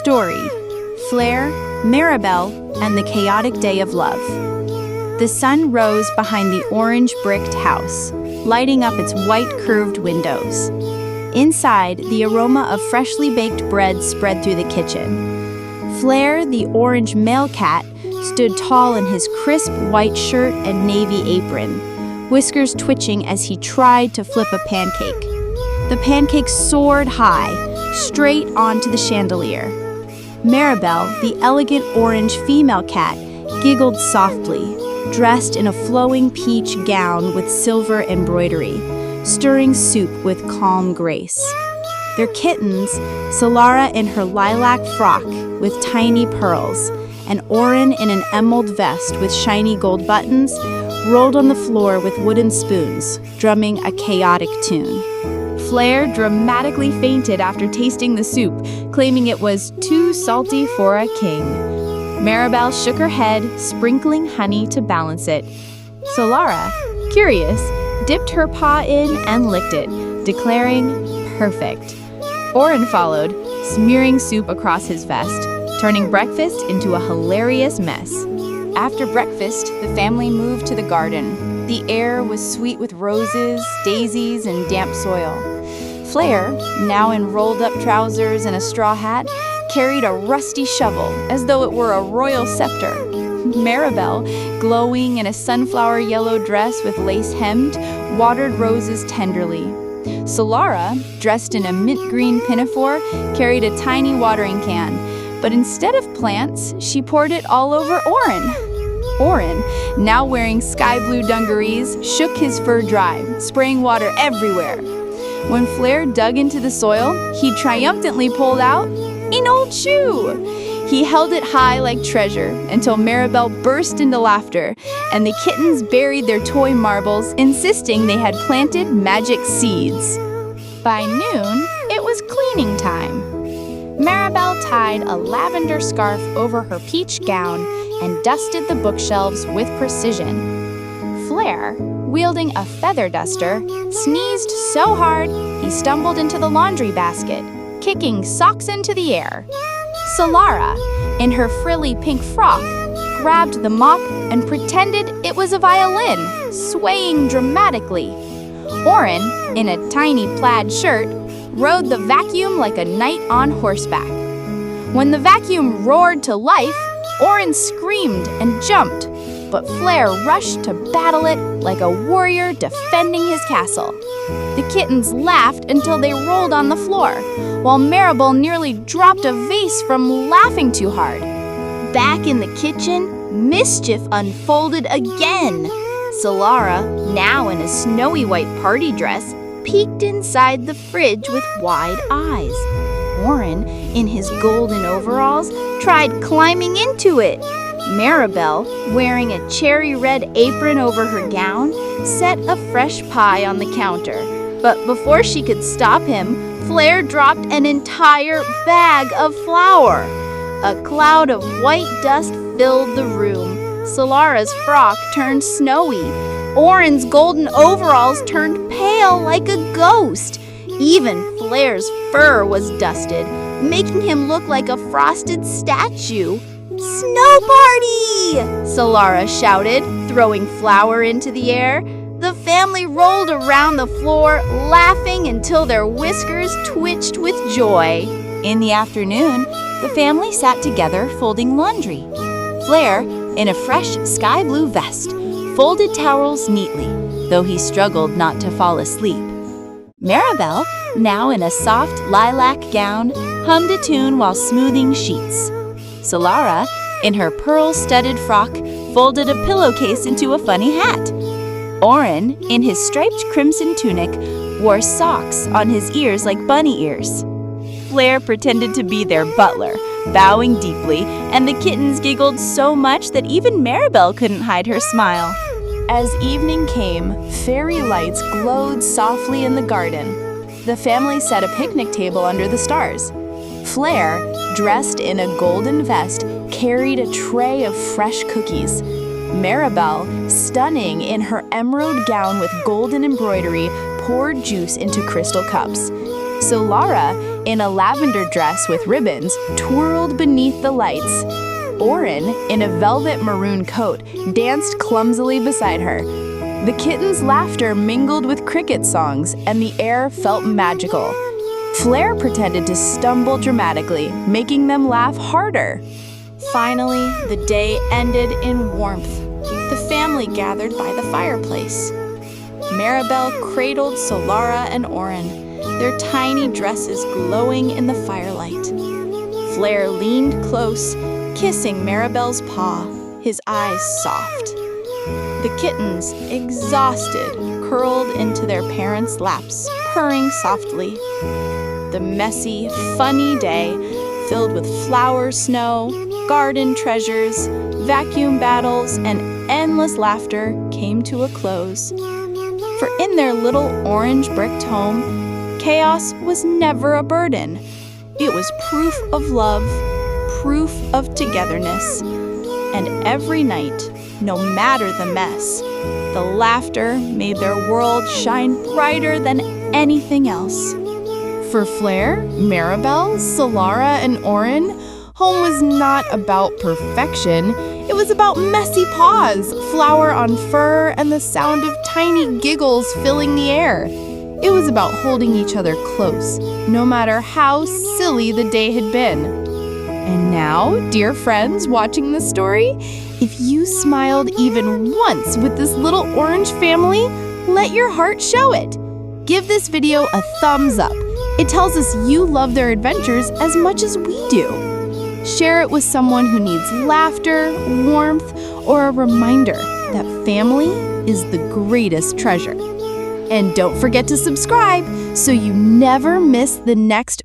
Story: Flair, Maribel, and the Chaotic Day of Love. The sun rose behind the orange bricked house, lighting up its white curved windows. Inside, the aroma of freshly baked bread spread through the kitchen. Flair, the orange male cat, stood tall in his crisp white shirt and navy apron, whiskers twitching as he tried to flip a pancake. The pancake soared high, straight onto the chandelier. Maribel, the elegant orange female cat, giggled softly, dressed in a flowing peach gown with silver embroidery, stirring soup with calm grace. Their kittens, Solara in her lilac frock with tiny pearls, and Orin in an emerald vest with shiny gold buttons, rolled on the floor with wooden spoons, drumming a chaotic tune. Flair dramatically fainted after tasting the soup, claiming it was too salty for a king. Maribel shook her head, sprinkling honey to balance it. Solara, curious, dipped her paw in and licked it, declaring, "Perfect." Orin followed, smearing soup across his vest, turning breakfast into a hilarious mess. After breakfast, the family moved to the garden. The air was sweet with roses, daisies, and damp soil. Flair, now in rolled-up trousers and a straw hat, carried a rusty shovel as though it were a royal scepter. Maribel, glowing in a sunflower yellow dress with lace hemmed, watered roses tenderly. Solara, dressed in a mint green pinafore, carried a tiny watering can, but instead of plants, she poured it all over Orin. Orin, now wearing sky blue dungarees, shook his fur dry, spraying water everywhere. When Flair dug into the soil, he triumphantly pulled out an old shoe. He held it high like treasure until Maribel burst into laughter, and the kittens buried their toy marbles, insisting they had planted magic seeds. By noon, it was cleaning time. Maribel tied a lavender scarf over her peach gown and dusted the bookshelves with precision. Flair, wielding a feather duster, sneezed so hard he stumbled into the laundry basket, kicking socks into the air. Solara, in her frilly pink frock, grabbed the mop and pretended it was a violin, swaying dramatically. Orin, in a tiny plaid shirt, rode the vacuum like a knight on horseback. When the vacuum roared to life, Orin screamed and jumped, but Flair rushed to battle it like a warrior defending his castle. The kittens laughed until they rolled on the floor, while Maribel nearly dropped a vase from laughing too hard. Back in the kitchen, mischief unfolded again. Solara, now in a snowy white party dress, peeked inside the fridge with wide eyes. Orin, in his golden overalls, tried climbing into it. Maribel, wearing a cherry red apron over her gown, set a fresh pie on the counter. But before she could stop him, Flair dropped an entire bag of flour. A cloud of white dust filled the room. Solara's frock turned snowy. Orin's golden overalls turned pale like a ghost. Even Flair's fur was dusted, making him look like a frosted statue. "Snow party!" Solara shouted, throwing flour into the air. The family rolled around the floor, laughing until their whiskers twitched with joy. In the afternoon, the family sat together folding laundry. Flair, in a fresh sky blue vest, folded towels neatly, though he struggled not to fall asleep. Maribel, now in a soft lilac gown, hummed a tune while smoothing sheets. Solara, in her pearl-studded frock, folded a pillowcase into a funny hat. Orin, in his striped crimson tunic, wore socks on his ears like bunny ears. Flair pretended to be their butler, bowing deeply, and the kittens giggled so much that even Maribel couldn't hide her smile. As evening came, fairy lights glowed softly in the garden. The family set a picnic table under the stars. Flair, dressed in a golden vest, carried a tray of fresh cookies. Maribel, stunning in her emerald gown with golden embroidery, poured juice into crystal cups. Solara, in a lavender dress with ribbons, twirled beneath the lights. Orin, in a velvet maroon coat, danced clumsily beside her. The kittens' laughter mingled with cricket songs, and the air felt magical. Flair pretended to stumble dramatically, making them laugh harder. Finally, the day ended in warmth. The family gathered by the fireplace. Maribel cradled Solara and Orin, their tiny dresses glowing in the firelight. Flair leaned close, kissing Maribel's paw, his eyes soft. The kittens, exhausted, curled into their parents' laps, purring softly. The messy, funny day, filled with flower snow, garden treasures, vacuum battles, and endless laughter, came to a close. For in their little orange-bricked home, chaos was never a burden. It was proof of love, proof of togetherness. And every night, no matter the mess, the laughter made their world shine brighter than anything else. For Flair, Maribel, Solara, and Orin, home was not about perfection. It was about messy paws, flour on fur, and the sound of tiny giggles filling the air. It was about holding each other close, no matter how silly the day had been. And now, dear friends watching this story, if you smiled even once with this little orange family, let your heart show it. Give this video a thumbs up. It tells us you love their adventures as much as we do. Share it with someone who needs laughter, warmth, or a reminder that family is the greatest treasure. And don't forget to subscribe so you never miss the next